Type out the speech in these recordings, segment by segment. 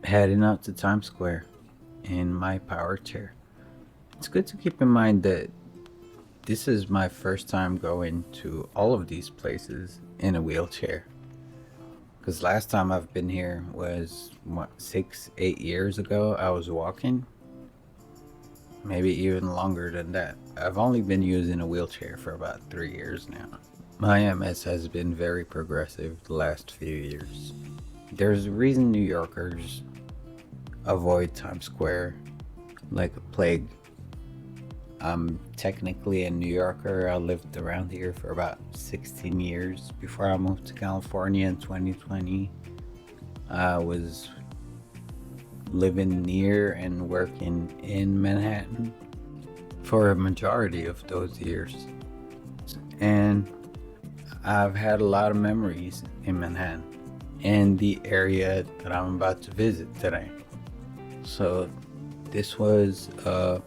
heading out to Times Square in my power chair. It's good to keep in mind that this is my first time going to all of these places in a wheelchair. Because last time I've been here was, what, 8 years ago. I was walking, maybe even longer than that. I've only been using a wheelchair for about 3 years now. My MS has been very progressive the last few years. There's a reason New Yorkers avoid Times Square like a plague. I'm technically a New Yorker. I lived around here for about 16 years before I moved to California in 2020. I was living near and working in Manhattan for a majority of those years. And I've had a lot of memories in Manhattan and the area that I'm about to visit today. So this was a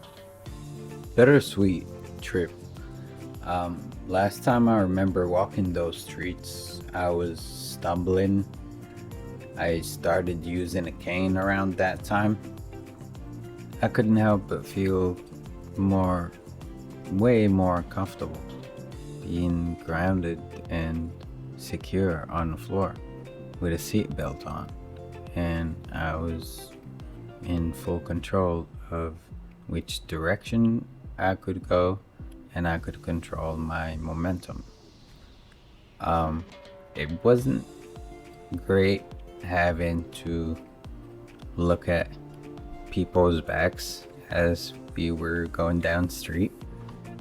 bittersweet trip. Last time I remember walking those streets, I was stumbling. I started using a cane around that time. I couldn't help but feel way more comfortable being grounded and secure on the floor with a seatbelt on. And I was in full control of which direction I could go, and I could control my momentum. It wasn't great having to look at people's backs as we were going down the street.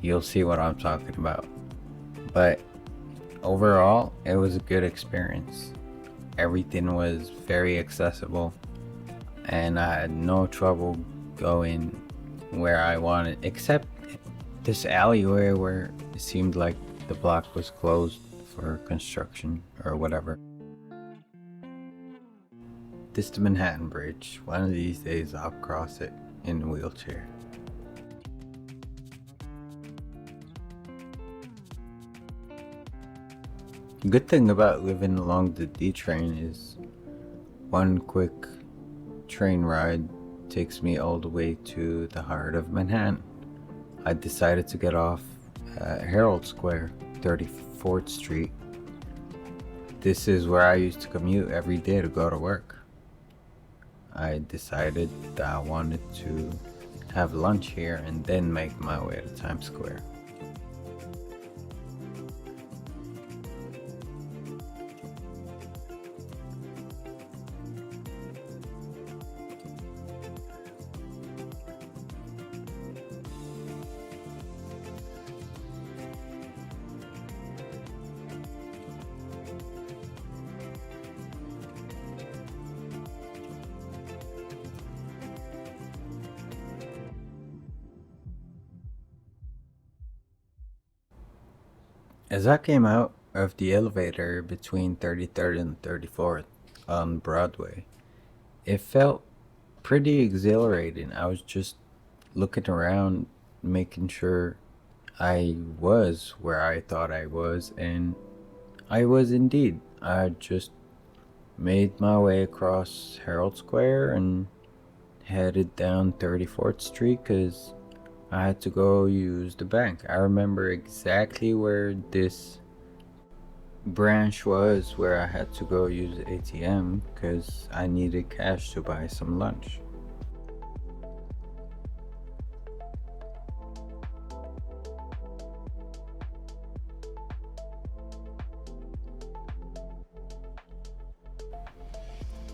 You'll see what I'm talking about. But overall, it was a good experience. Everything was very accessible, and I had no trouble going where I wanted, except this alleyway where it seemed like the block was closed for construction or whatever. This is the Manhattan Bridge. One of these days I'll cross it in a wheelchair. The good thing about living along the D train is one quick train ride takes me all the way to the heart of Manhattan. I decided to get off at Herald Square, 34th Street. This is where I used to commute every day to go to work. I decided that I wanted to have lunch here and then make my way to Times Square. As I came out of the elevator between 33rd and 34th on Broadway, it felt pretty exhilarating. I was just looking around, making sure I was where I thought I was, and I was indeed. I just made my way across Herald Square and headed down 34th Street because I had to go use the bank. I remember exactly where this branch was where I had to go use the ATM because I needed cash to buy some lunch.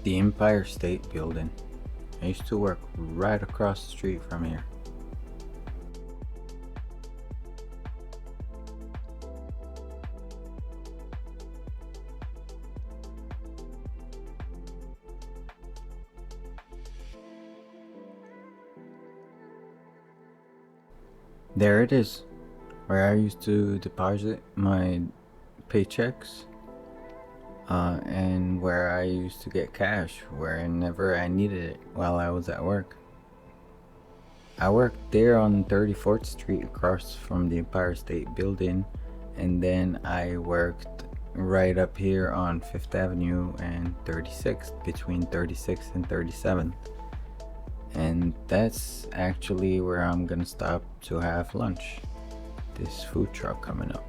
The Empire State Building. I used to work right across the street from here. There it is, where I used to deposit my paychecks, and where I used to get cash whenever I needed it while I was at work. I worked there on 34th Street across from the Empire State Building, and then I worked right up here on 5th Avenue and 36th, between 36th and 37th. And that's actually where I'm gonna stop to have lunch. This food truck coming up.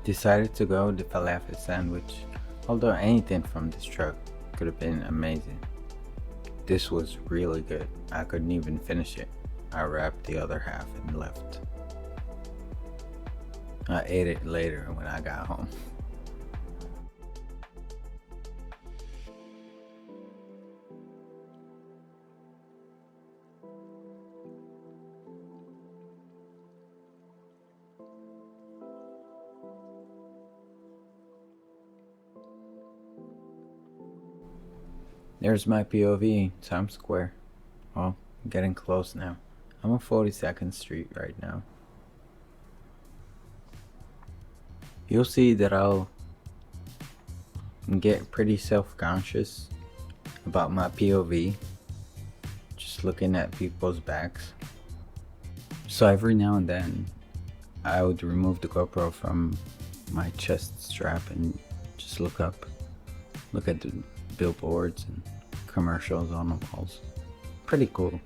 Decided to go the falafel sandwich, although anything from this truck could have been amazing. This was really good. I couldn't even finish it. I wrapped the other half and left. I ate it later when I got home. There's my POV, Times Square. Well, I'm getting close now. I'm on 42nd Street right now. You'll see that I'll get pretty self-conscious about my POV, just looking at people's backs. So every now and then, I would remove the GoPro from my chest strap and just look up, look at the billboards and commercials on the walls. Pretty cool.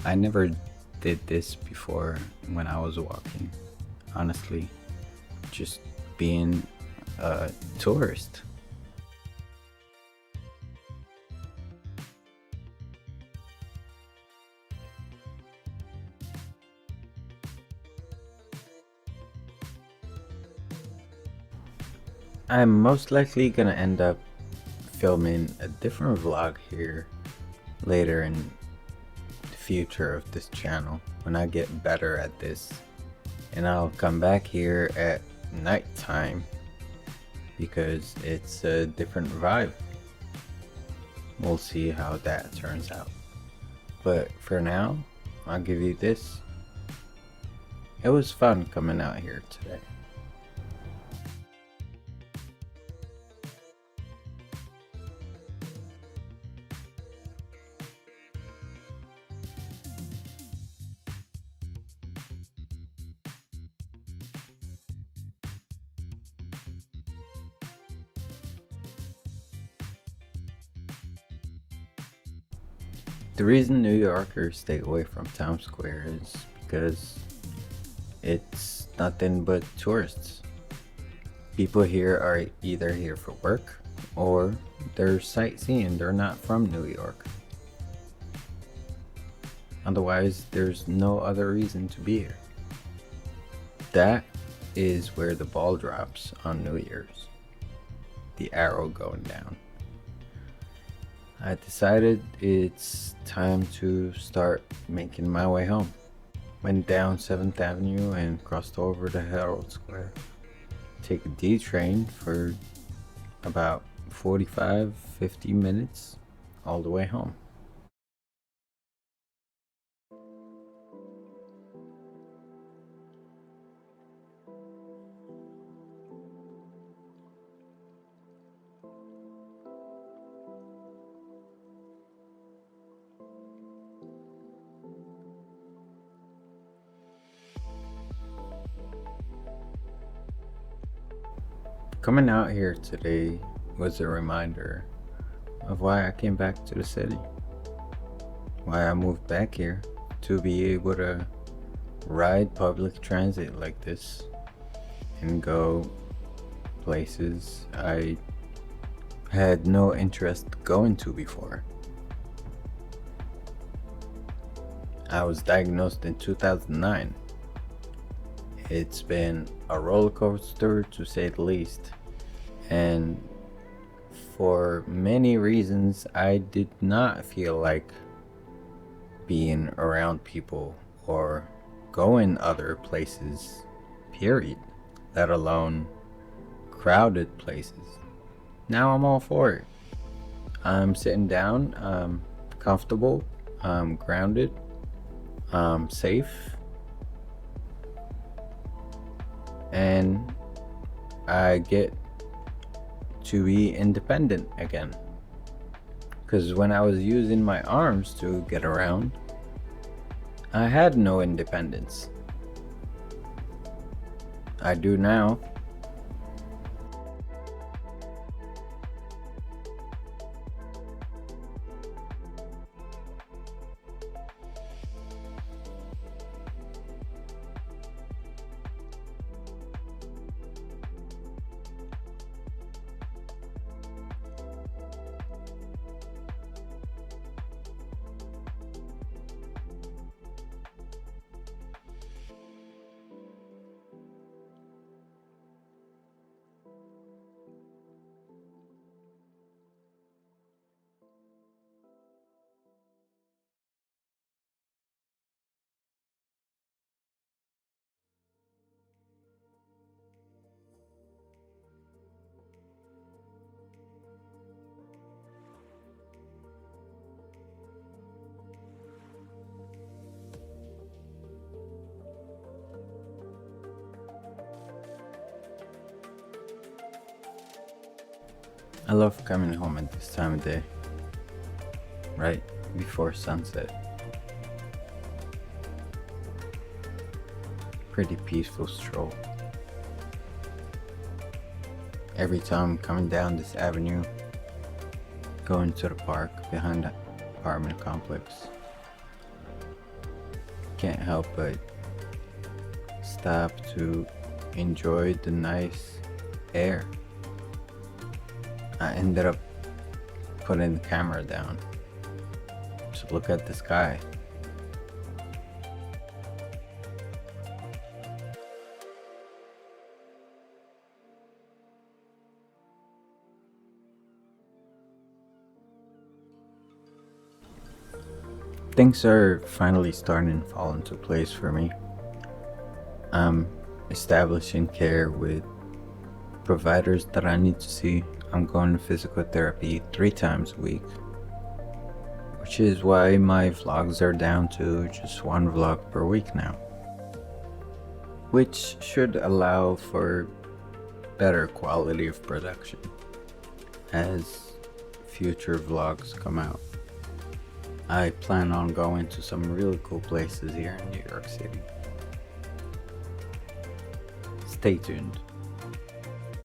I never did this before when I was walking, honestly, just being a tourist. I'm most likely gonna end up filming a different vlog here later in the future of this channel when I get better at this, and I'll come back here at nighttime because it's a different vibe. We'll see how that turns out, but for now I'll give you this. It was fun coming out here today. The reason New Yorkers stay away from Times Square is because it's nothing but tourists. People here are either here for work or they're sightseeing, they're not from New York. Otherwise, there's no other reason to be here. That is where the ball drops on New Year's. The arrow going down. I decided it's time to start making my way home. Went down 7th Avenue and crossed over to Herald Square. Take a D train for about 45-50 minutes all the way home. Coming out here today was a reminder of why I came back to the city. Why I moved back here, to be able to ride public transit like this and go places I had no interest going to before. I was diagnosed in 2009. It's been a roller coaster to say the least, and for many reasons I did not feel like being around people or going other places, period, let alone crowded places. Now I'm all for it. I'm sitting down, I'm comfortable, I'm grounded, I'm safe, and I get to be independent again. Because when I was using my arms to get around, I had no independence. I do now. I love coming home at this time of day, right before sunset. Pretty peaceful stroll. Every time coming down this avenue, going to the park behind the apartment complex, can't help but stop to enjoy the nice air. I ended up putting the camera down to look at the sky. Things are finally starting to fall into place for me. I'm establishing care with providers that I need to see. I'm going to physical therapy 3 times a week, which is why my vlogs are down to just 1 vlog per week now, which should allow for better quality of production as future vlogs come out. I plan on going to some really cool places here in New York City. Stay tuned.